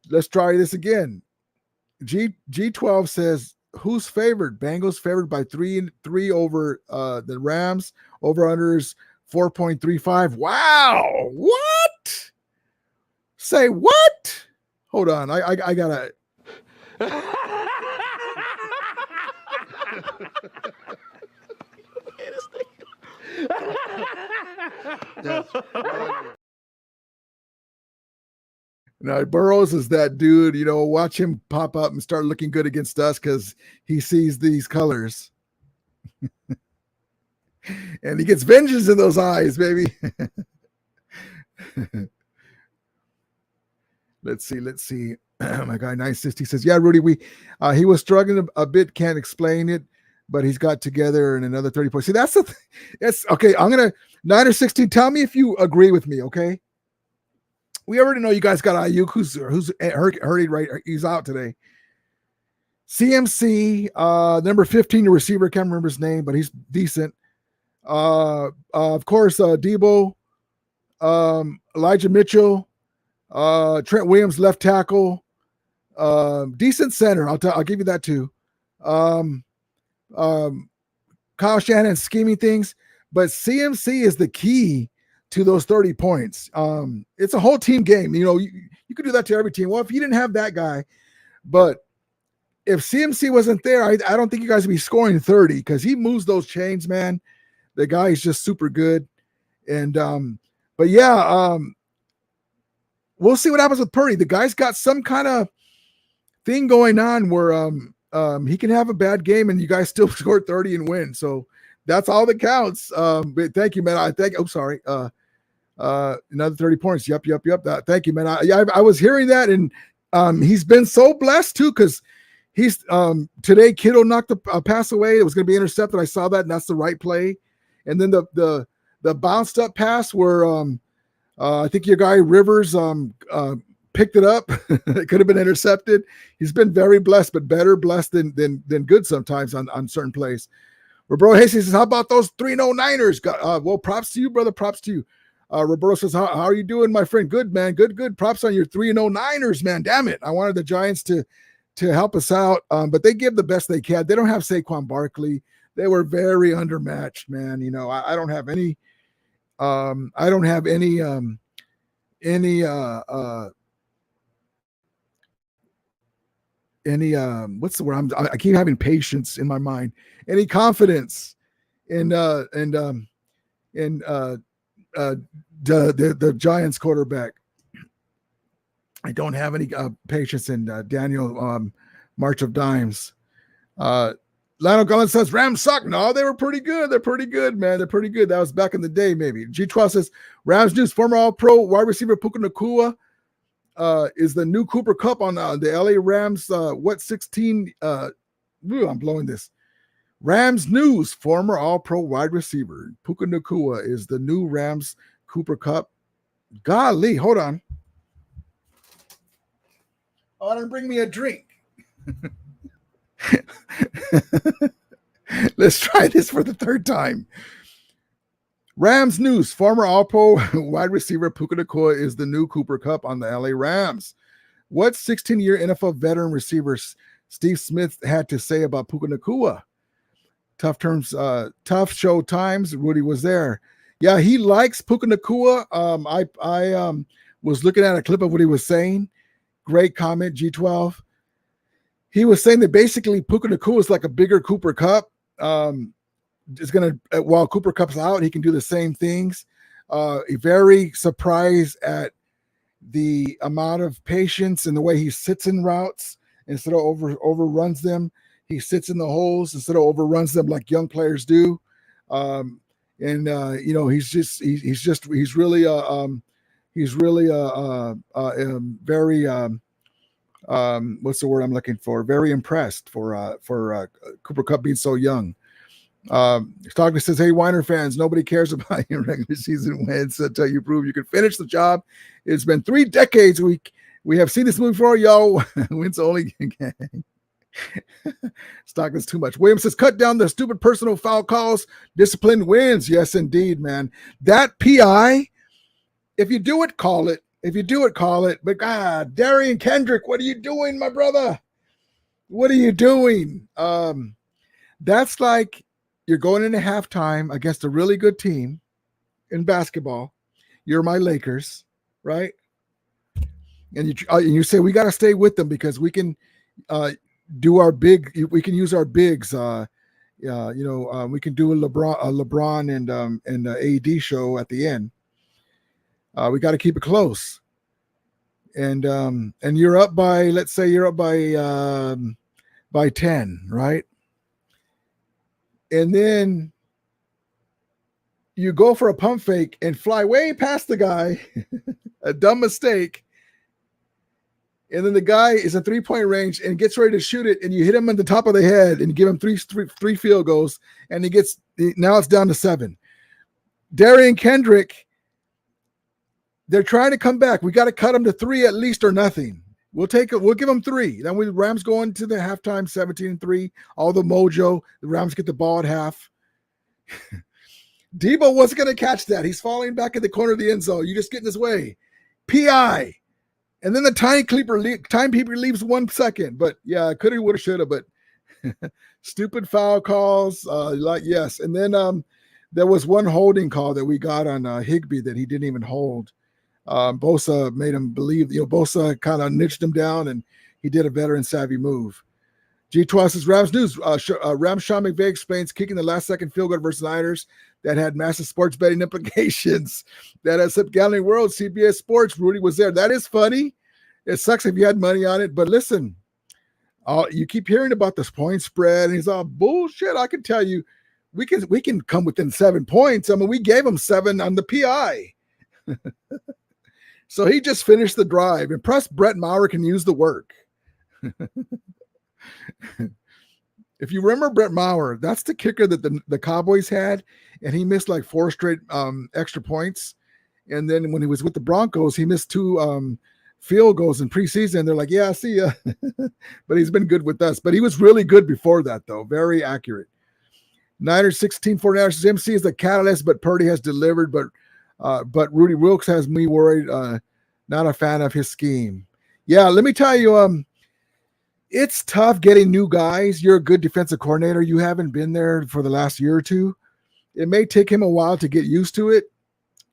Let's try this again. G12 says, who's favored? Bengals favored by 3 over the Rams. Over unders 4.35. Wow. What? Say what? Hold on. I gotta. Now, Burrows is that dude, watch him pop up and start looking good against us because he sees these colors. And he gets vengeance in those eyes, baby. Let's see. My guy 960 says, yeah, Rudy, he was struggling a bit, can't explain it, but he's got together in another 30 points. See, that's okay. I'm gonna 9 or 16. Tell me if you agree with me, okay? We already know you guys got Ayuk, who's hurt, right? He's out today. CMC, number 15, the receiver, can't remember his name, but he's decent. Of course, Debo, Elijah Mitchell, Trent Williams, left tackle, decent center. I'll give you that too. Kyle Shanahan scheming things, but CMC is the key to those 30 points. It's a whole team game. You could do that to every team. Well, if you didn't have that guy, but if CMC wasn't there, I don't think you guys would be scoring 30 because he moves those chains, man. The guy is just super good. And, but yeah, we'll see what happens with Purdy. The guy's got some kind of thing going on where he can have a bad game and you guys still score 30 and win. So that's all that counts. But thank you, man. Sorry. Another 30 points. Yep. Thank you, man. I was hearing that, and he's been so blessed too, because he's today Kittle knocked a pass away. It was going to be intercepted. I saw that, and that's the right play. And then the bounced up pass where I think your guy Rivers picked it up. It could have been intercepted. He's been very blessed, but better blessed than good sometimes on certain plays. Roberto Hayes says, how about those 3-0 Niners? Well, props to you, brother. Props to you. Roberto says, how are you doing, my friend? Good, man. Good. Props on your 3-0 Niners, man. Damn it. I wanted the Giants to help us out, but they give the best they can. They don't have Saquon Barkley. They were very undermatched, man. I don't have any what's the word? I keep having patience in my mind. Any confidence in the Giants quarterback. I don't have any patience in Daniel March of Dimes. Lionel Gullin says Rams suck. No, they were pretty good. They're pretty good, man. They're pretty good. That was back in the day, maybe. G12 says Rams news, former All-Pro wide receiver Puka Nacua is the new Cooper Kupp on the LA Rams. 16? I'm blowing this. Rams news, former All-Pro wide receiver Puka Nacua is the new Rams Cooper Cup. Golly, hold on. Oh, don't bring me a drink. Let's try this for the third time. Rams news, former All-Pro wide receiver Puka Nacua is the new Cooper Cup on the LA Rams. What 16-year NFL veteran receiver Steve Smith had to say about Puka Nacua? Tough show times. Rudy was there. Yeah, he likes Puka Nacua. I was looking at a clip of what he was saying. Great comment, G12. He was saying that basically Puka Nacua is like a bigger Cooper Cup. Is going to, while Cooper Cup's out, he can do the same things. Very surprised at the amount of patience and the way he sits in routes instead of overruns them. He sits in the holes instead of overruns them like young players do. He's really very what's the word I'm looking for? Very impressed for Cooper Cup being so young. Stockton says, "Hey, Weiner fans, nobody cares about your regular season wins until you prove you can finish the job. It's been 3 decades. We have seen this movie before, yo. Wins only gang." Stockton's too much. Williams says, "Cut down the stupid personal foul calls. Discipline wins." Yes, indeed, man. That PI, if you do it, call it. If you do it, call it. But God, Darian Kendrick, what are you doing, my brother? What are you doing? That's like you're going into halftime against a really good team in basketball. You're my Lakers, right? And you say we got to stay with them because we can do our big. We can use our bigs. We can do a LeBron and AD show at the end. We got to keep it close. And you're up by, let's say you're up by 10, right? And then you go for a pump fake and fly way past the guy, a dumb mistake. And then the guy is in 3-point range and gets ready to shoot it, and you hit him on the top of the head and you give him three field goals, and now it's down to 7. Darian Kendrick, they're trying to come back. We got to cut them to 3 at least or nothing. We'll give them 3. Then the Rams go into the halftime 17-3. All the mojo. The Rams get the ball at half. Debo wasn't going to catch that. He's falling back in the corner of the end zone. You just get in his way. PI. And then the timekeeper leaves 1 second. But yeah, coulda, woulda, shoulda. But stupid foul calls. Yes. And then there was one holding call that we got on Higbee that he didn't even hold. Bosa made him believe, Bosa kind of niched him down, and he did a veteran savvy move. G12 says, Rams news. Rams Sean McVay explains kicking the last-second field goal versus Niners that had massive sports betting implications. That has up Gambling World, CBS Sports. Rudy was there. That is funny. It sucks if you had money on it, but listen, you keep hearing about this point spread, and he's all bullshit. I can tell you, we can come within 7 points. I mean, we gave him 7 on the PI. So he just finished the drive. Impressed Brett Maher can use the work. If you remember Brett Maher, that's the kicker that the Cowboys had, and he missed like 4 straight extra points. And then when he was with the Broncos, he missed 2 field goals in preseason. They're like, yeah, I see ya. But he's been good with us. But he was really good before that, though. Very accurate. Niners 16 49ers. MC is the catalyst, but Purdy has delivered. But Rudy Wilkes has me worried. Not a fan of his scheme. Yeah, let me tell you, it's tough getting new guys. You're a good defensive coordinator. You haven't been there for the last year or 2. It may take him a while to get used to it.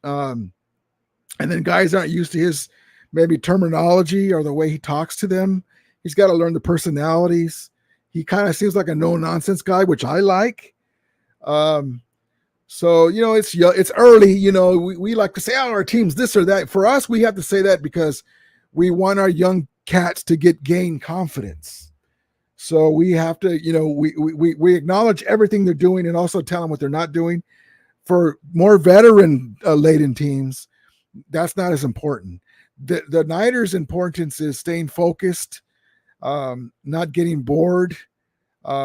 And then guys aren't used to his maybe terminology or the way he talks to them. He's got to learn the personalities. He kind of seems like a no-nonsense guy, which I like. So, it's early, we like to say, our team's this or that. For us, we have to say that because we want our young cats to gain confidence. So we have to, we acknowledge everything they're doing and also tell them what they're not doing. For more veteran laden teams, that's not as important. The Niners' importance is staying focused, not getting bored,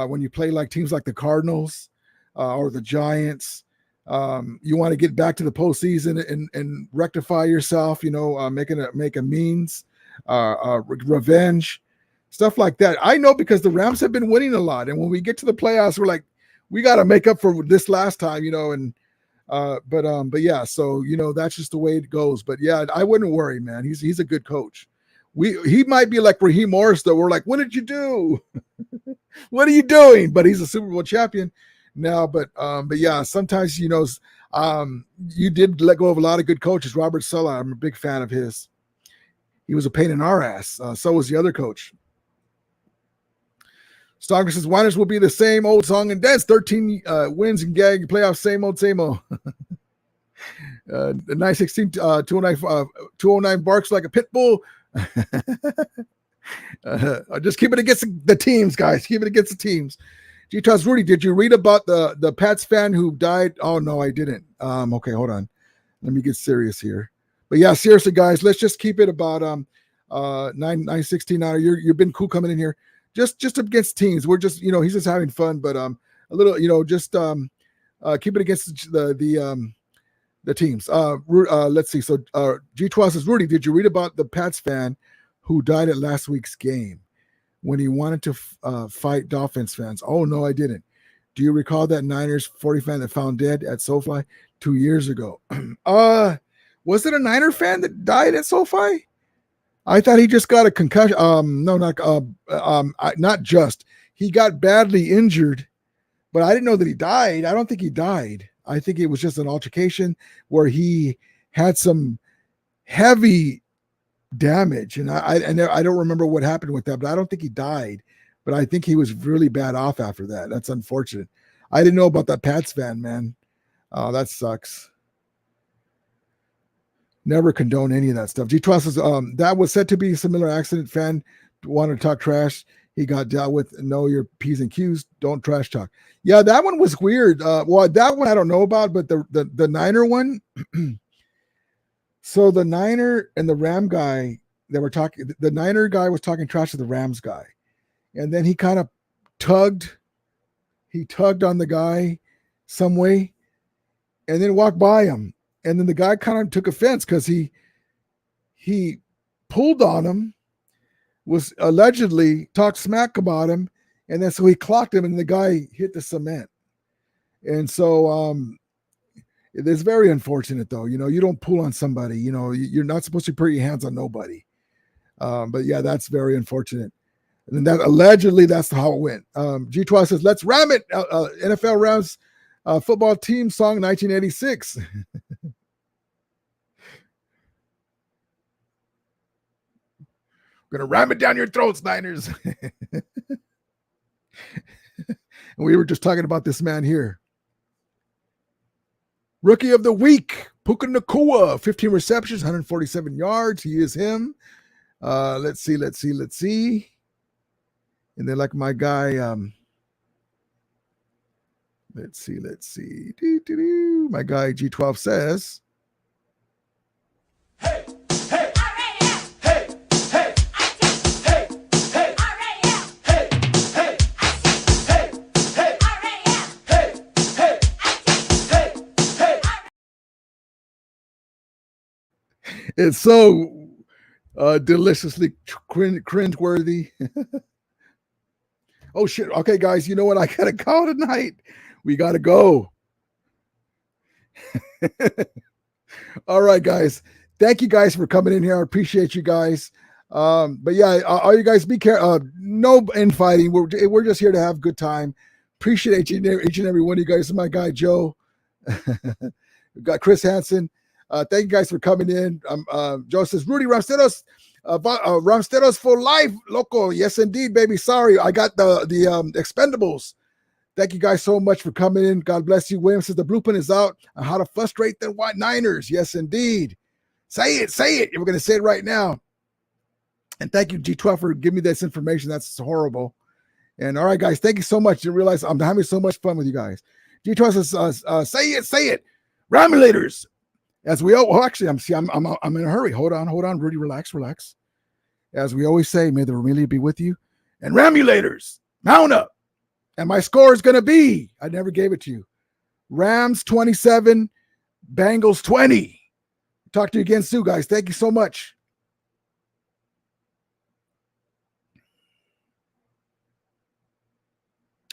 when you play like teams like the Cardinals or the Giants. You want to get back to the postseason and rectify yourself, make a means, revenge, stuff like that. I know because the Rams have been winning a lot. And when we get to the playoffs, we're like, we got to make up for this last time, but yeah, so, that's just the way it goes. But yeah, I wouldn't worry, man. He's a good coach. He might be like Raheem Morris, though. We're like, what did you do? What are you doing? But he's a Super Bowl champion now. But yeah, sometimes, you did let go of a lot of good coaches. Robert Saleh, I'm a big fan of his. He was a pain in our ass. So was the other coach. Stockton says, Winers will be the same old song and dance. 13 wins and gag playoffs, same old, same old. 916, 209 barks like a pit bull. Just keep it against the teams, guys. Keep it against the teams. G-Toss Rudy, did you read about the Pats fan who died? Oh, no, I didn't. Okay, hold on. Let me get serious here. But yeah, seriously, guys, let's just keep it about 916 now. You've been cool coming in here. Just against teams. We're just, he's just having fun, but a little, just keep it against the teams. Let's see. So G-Twa says, Rudy, did you read about the Pats fan who died at last week's game when he wanted to fight Dolphins fans? Oh, no, I didn't. Do you recall that Niners 40 fan that found dead at SoFi 2 years ago? Was it a Niner fan that died at SoFi? I thought he just got a concussion. No, not just. He got badly injured, but I didn't know that he died. I don't think he died. I think it was just an altercation where he had some heavy damage, and I don't remember what happened with that, but I don't think he died. But I think he was really bad off after that. That's unfortunate. I didn't know about that Pats fan, man. Oh, that sucks. Never condone any of that stuff. G-Twa says, that was said to be a similar accident. Fan wanted to talk trash. He got dealt with. Know your P's and Q's. Don't trash talk. Yeah, that one was weird. Well, that one I don't know about, but the Niner one. So the Niner and the Ram guy that were talking, the Niner guy was talking trash to the Rams guy. And then he kind of tugged on the guy some way and then walked by him. And then the guy kind of took offense because he pulled on him, was allegedly talked smack about him, and then so he clocked him, and the guy hit the cement. And so it is very unfortunate, though. You don't pull on somebody. You're not supposed to put your hands on nobody. But yeah, that's very unfortunate. And that allegedly that's how it went. G-Twa says, "Let's ram it." NFL Rams football team song, 1986. Gonna ram it down your throats, Niners. And we were just talking about this man here. Rookie of the week, Puka Nacua, 15 receptions, 147 yards. He is him. Let's see. And then like my guy, let's see. My guy G12 says, Hey, hey, hey, hey, hey, hey, hey, hey, hey. It's so deliciously cringeworthy. Oh shit. Okay, guys, you know what? I gotta go tonight. We gotta go. All right, guys. Thank you guys for coming in here. I appreciate you guys. But yeah, all you guys be careful. No infighting. We're just here to have a good time. Appreciate each and every one of you guys. This is my guy Joe. We've got Chris Hansen. Thank you guys for coming in. Joe says, Rudy Ramstedos, Ramstedos for life, loco. Yes, indeed, baby. Sorry, I got the Expendables. Thank you guys so much for coming in. God bless you. William says the blueprint is out on how to frustrate the White Niners. Yes, indeed. Say it. We're going to say it right now. And thank you, G12, for giving me this information. That's horrible. And all right, guys, thank you so much. You realize I'm having so much fun with you guys. G12 says, say it. Ramulators. As we actually, I'm in a hurry. Hold on, Rudy, relax. As we always say, may the Ramelia be with you. And Ramulators, mount up. And my score is going to be, I never gave it to you, Rams 27, Bengals 20. Talk to you again soon, guys. Thank you so much.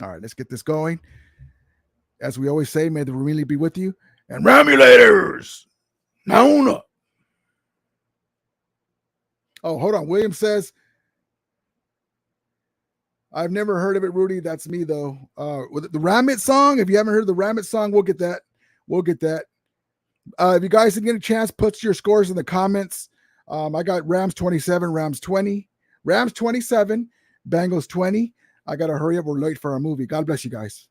All right, let's get this going. As we always say, may the really be with you. And Ramulators, now up. Oh, hold on. William says, I've never heard of it, Rudy. That's me, though. With the Ramit song, if you haven't heard the Ramit song, we'll get that. We'll get that. If you guys didn't get a chance, put your scores in the comments. I got Rams 27, Rams 20. Rams 27, Bengals 20. I got to hurry up. We're late for our movie. God bless you guys.